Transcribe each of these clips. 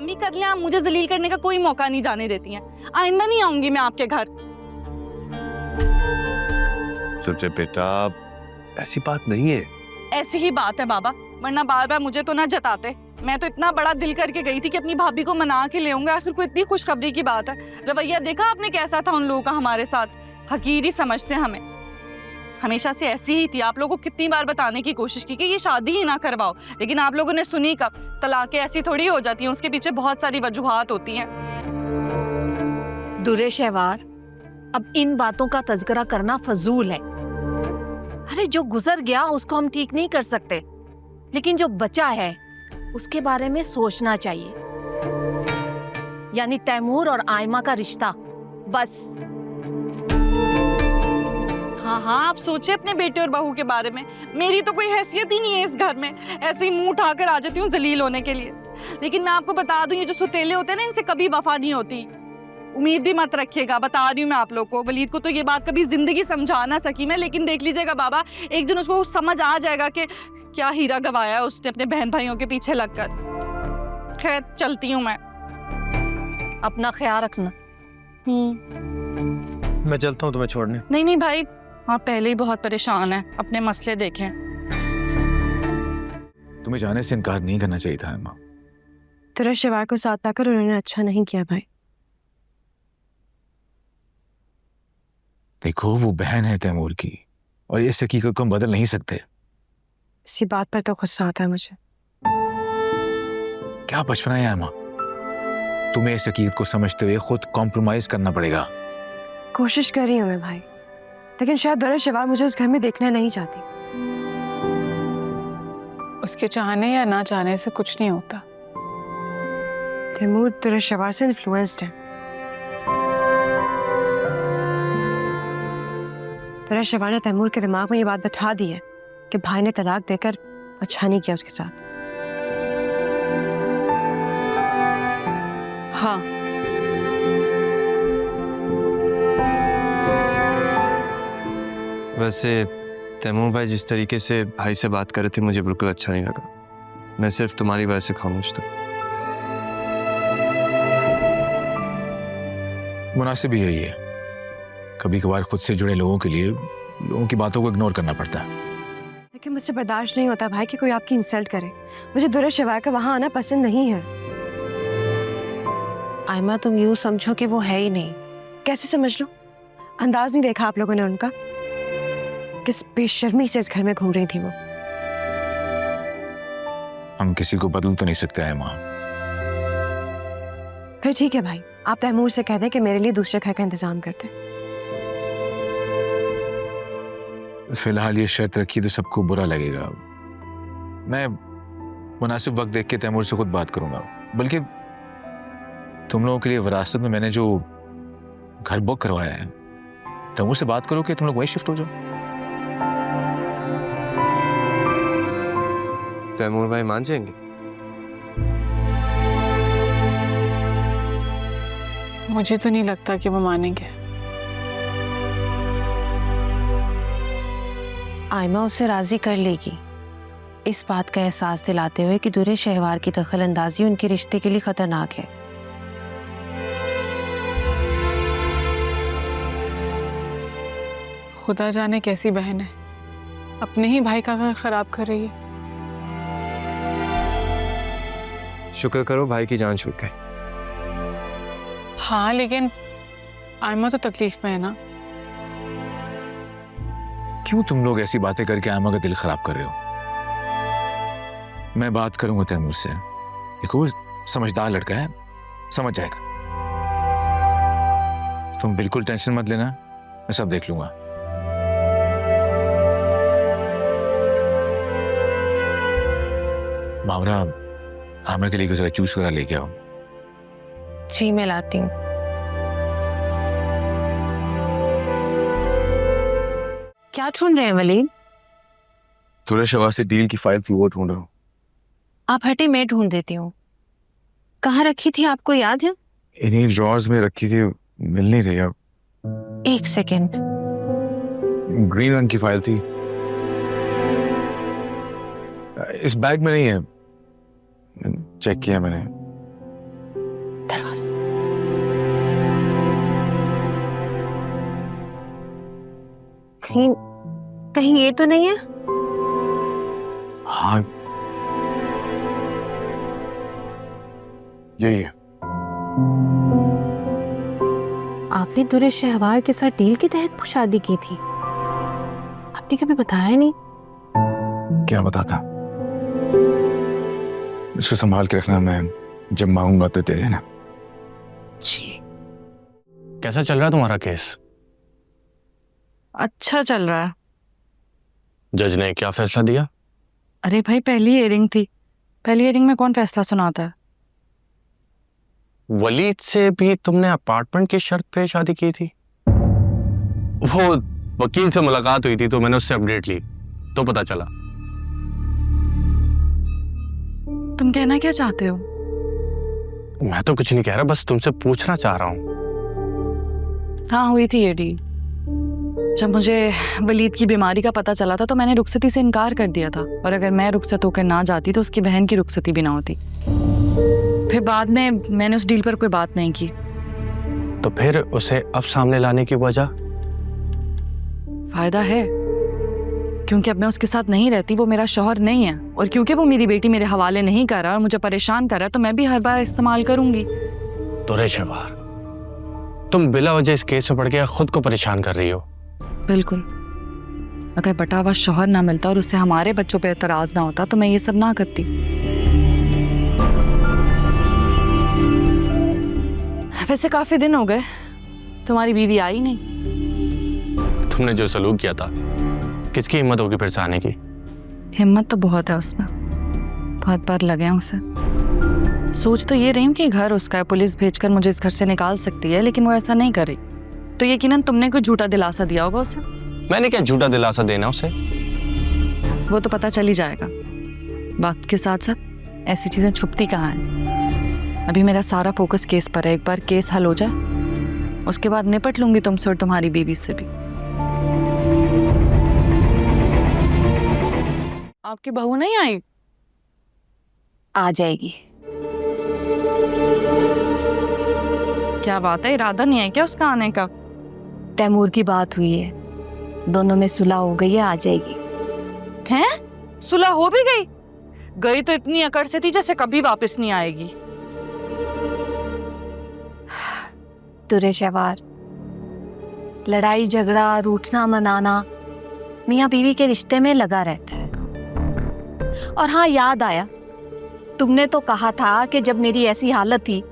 अम्मी कर लिया, मुझे जलील करने का कोई मौका नहीं जाने देती हैं। आइंदा नहीं आऊंगी मैं आपके घर। सुचे बेटा, ऐसी बात नहीं है। ऐसी ही बात है बाबा, वरना बार बार मुझे तो ना जताते। मैं तो इतना बड़ा दिल करके गई थी कि अपनी भाभी को मना के ले आऊंगा, आखिर कोई इतनी खुशखबरी की बात है। रवैया देखा आपने कैसा था उन लोगों का हमारे साथ, हकीर ही समझते हमें। हमेशा से ऐसी ही थी। आप लोगों को कितनी बार बताने की कोशिश की कि ये शादी ही ना करवाओ, लेकिन आप लोगों ने सुनी कब? तलाकें ऐसी थोड़ी हो जाती हैं, उसके पीछे बहुत सारी वजूहात होती हैं। दुरे शहवार, अब इन बातों का तज़किरा करना फजूल है। अरे जो गुजर गया उसको हम ठीक नहीं कर सकते, लेकिन जो बचा है उसके बारे में सोचना चाहिए। यानी तैमूर और आयमा का रिश्ता, बस। हाँ हाँ, आप सोचे अपने बेटे और बहू के बारे में। मेरी तो कोई हैसियत ही नहीं है इस घर में, ऐसे ही मुंह उठाकर आ जाती हूँ जलील होने के लिए। लेकिन मैं आपको बता दूं, ये जो सुतेले होते हैं ना, इनसे कभी वफा नहीं होती। उम्मीद भी मत रखिएगा, बता रही हूँ मैं आप लोग को। वलीद को तो ये बात कभी जिंदगी समझा ना सकी मैं, लेकिन देख लीजिएगा बाबा, एक दिन उसको समझ आ जाएगा कि क्या हीरा गवाया है उसने अपने बहन भाइयों के पीछे लगकर। खैर चलती हूँ मैं। अपना ख्याल रखना। मैं चलता हूँ तुम्हें छोड़ने। नहीं नहीं भाई, आप पहले ही बहुत परेशान हैं, अपने मसले देखें। तुम्हें जाने से इनकार नहीं करना चाहिए था अम्मा। तेरा शिवार को साथ लाकर उन्होंने अच्छा नहीं किया भाई। देखो, वो बहन है तैमूर की, और इस हकीकत को हम बदल नहीं सकते। इसी बात पर तो गुस्सा आता है मुझे। क्या बचपना है अम्मा, तुम्हें इस हकीकत को समझते हुए खुद कॉम्प्रोमाइज करना पड़ेगा। कोशिश कर रही हूँ मैं भाई, लेकिन शायद दुरे शिवार मुझे उस घर में देखना नहीं चाहती। उसके चाहने या ना चाहने से कुछ नहीं होता। तैमूर दुरे शिवार से इन्फ्लुएंस्ड है। दुरे शिवार ने तैमूर के दिमाग में ये बात बैठा दी है कि भाई ने तलाक देकर अच्छा नहीं किया उसके साथ। हाँ, वैसे तैमूर भाई जिस तरीके से भाई से बात कर रहे थे, मुझे बिल्कुल अच्छा नहीं लगा। मैं सिर्फ तुम्हारी वजह से खामोश था। मुनासिब ही यही है, कभी कभार खुद से जुड़े लोगों के लिए लोगों की बातों को इग्नोर करना पड़ता है। लेकिन मुझसे बर्दाश्त नहीं होता भाई कि कोई आपकी इंसल्ट करे। मुझे दुरे शिवार का वहां आना पसंद नहीं है। आयमा, तुम यूं समझो कि वो है ही नहीं। कैसे समझ लो? अंदाज नहीं देखा आप लोगों ने उनका? किस बेशर्मी से इस घर में घूम रही थी वो। हम किसी को बदल तो नहीं सकते हैं माँ। फिर ठीक है भाई, आप तैमूर से कह दें कि मेरे लिए दूसरे घर का इंतजाम करते। फिलहाल ये शर्त रखी तो सबको बुरा लगेगा। मैं मुनासिब वक्त देख के तैमूर से खुद बात करूंगा। बल्कि तुम लोगों के लिए विरासत में मैंने जो घर बुक करवाया है, तैमूर से बात करो कि तुम लोग वहीं शिफ्ट हो जाओ। तैमूर भाई मान जाएंगे? मुझे तो नहीं लगता कि वो मानेंगे। आयमा उसे राजी कर लेगी, इस बात का एहसास दिलाते हुए कि दुरे शहवार की दखल अंदाजी उनके रिश्ते के लिए खतरनाक है। खुदा जाने कैसी बहन है, अपने ही भाई का घर खराब कर रही है। शुक्र करो भाई की जान छूट गई। हाँ, लेकिन आयमा तो तकलीफ में है ना। क्यों तुम लोग ऐसी बातें करके आयमा का दिल खराब कर रहे हो? मैं बात करूंगा तैमूर से। देखो, वो समझदार लड़का है, समझ जाएगा। तुम बिल्कुल टेंशन मत लेना, मैं सब देख लूंगा। मावरा, आयमा के लिए कुछ जूस वगैरह लेके आओ। जी, मैं लाती हूँ। क्या ढूंढ रहे हैं वलीद? दुरे शिवार से डील की फाइल थी, वो ढूंढ रहा हूँ। आप हटे, मैं ढूंढ देती हूँ। कहाँ रखी थी, आपको याद है? इन्हीं ड्रॉर्स में रखी थी, मिल नहीं रही अब। एक सेकेंड। ग्रीन रंग की फाइल थी, इस बैग में नहीं है। चेक किया मैंने, पास। कहीं कहीं ये तो नहीं है? हाँ, यही है। आपने दुरे शहवार के साथ डील के तहत शादी की थी? आपने कभी बताया नहीं। क्या बताता? इसको संभाल के रखना, मैं जब मांगूंगा तो दे देना। जी। कैसा चल रहा है तुम्हारा केस? अच्छा चल रहा है। जज ने क्या फैसला दिया? अरे भाई, पहली हियरिंग थी, पहली हियरिंग में कौन फैसला सुनाता है? वलीद से भी तुमने अपार्टमेंट की शर्त पे शादी की थी? वो वकील से मुलाकात हुई थी तो मैंने उससे अपडेट ली तो पता चला। तुम कहना क्या चाहते हो? मैं तो कुछ नहीं कह रहा, बस तुमसे पूछना चाह रहा हूँ। हाँ, हुई थी ये डील। जब मुझे वलीद की बीमारी का पता चला था तो मैंने रुखसती से इनकार कर दिया था, और अगर मैं रुखसत होकर ना जाती तो उसकी बहन की रुखसती भी ना होती। फिर बाद में मैंने उस डील पर कोई बात नहीं की। तो फिर उसे अब सामने लाने की वजह? फायदा है, क्योंकि अब मैं उसके साथ नहीं रहती, वो मेरा शौहर नहीं है, और क्योंकि वो मेरी बेटी मेरे हवाले नहीं कर रहा और मुझे परेशान कर रहा है, तो मैं भी हर बार इस्तेमाल करूंगी। दुरे शहवार, तुम बिला वजह इस केस में पड़ के खुद को परेशान कर रही हो। बिल्कुल। अगर बटा हुआ शौहर ना मिलता और उससे हमारे बच्चों पे एतराज ना होता तो मैं ये सब ना करती। वैसे काफी दिन हो गए, तुम्हारी बीवी आई नहीं। तुमने जो सलूक किया था, किसकी हिम्मत होगी फिर से आने की? हिम्मत तो बहुत है उसमें, बहुत बार लगे हैं उसे। सोच तो ये रही हूँ कि घर उसका है, पुलिस भेजकर मुझे इस घर से निकाल सकती है, लेकिन वो ऐसा नहीं कर रही। तो यकीनन तुमने कोई झूठा दिलासा दिया होगा उसे। मैंने क्या झूठा दिलासा देना उसे? वो तो पता चल ही जाएगा। वक्त के साथ साथ ऐसी चीजें छुपती कहाँ हैं। अभी मेरा सारा फोकस केस पर है। एक बार केस हल हो जाए उसके बाद निपट लूंगी तुमसे और तुम्हारी बीवी से भी। आपकी बहू नहीं आई? आ जाएगी। क्या बात है, इरादा नहीं है क्या उसका आने का? तैमूर की बात हुई है, दोनों में सुलह हो गई है, आ जाएगी। हैं? सुलह हो भी गई? गई तो इतनी अकड़ से थी जैसे कभी वापस नहीं आएगी। दुरे शहवार, लड़ाई झगड़ा रूठना मनाना मियाँ बीवी के रिश्ते में लगा रहता है। और हाँ, याद आया, तुमने तो कहा था कि जब मेरी ऐसी हालत थी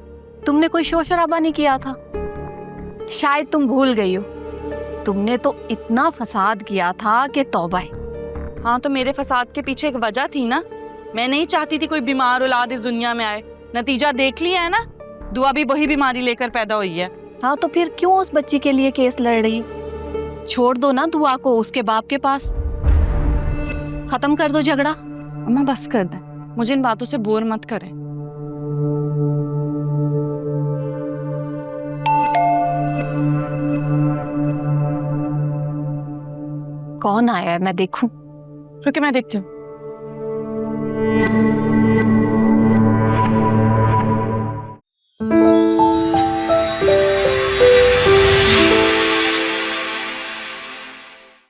तुमने कोई शोर शराबा नहीं किया था। शायद तुम भूल गई हो, तुमने तो इतना फसाद किया था कि तौबा है। हाँ, तो मेरे फसाद के पीछे एक वजह थी ना। मैं नहीं चाहती थी कोई बीमार औलाद इस दुनिया में आए। नतीजा देख लिया है ना, दुआ भी वही बीमारी लेकर पैदा हुई है। हाँ, तो फिर क्यों उस बच्ची के लिए केस लड़ रही? छोड़ दो ना दुआ को उसके बाप के पास, खत्म कर दो झगड़ा। अम्मा बस कर दे, मुझे इन बातों से बोर मत करें। कौन आया है, मैं देखूं? रुके, मैं देखती हूँ।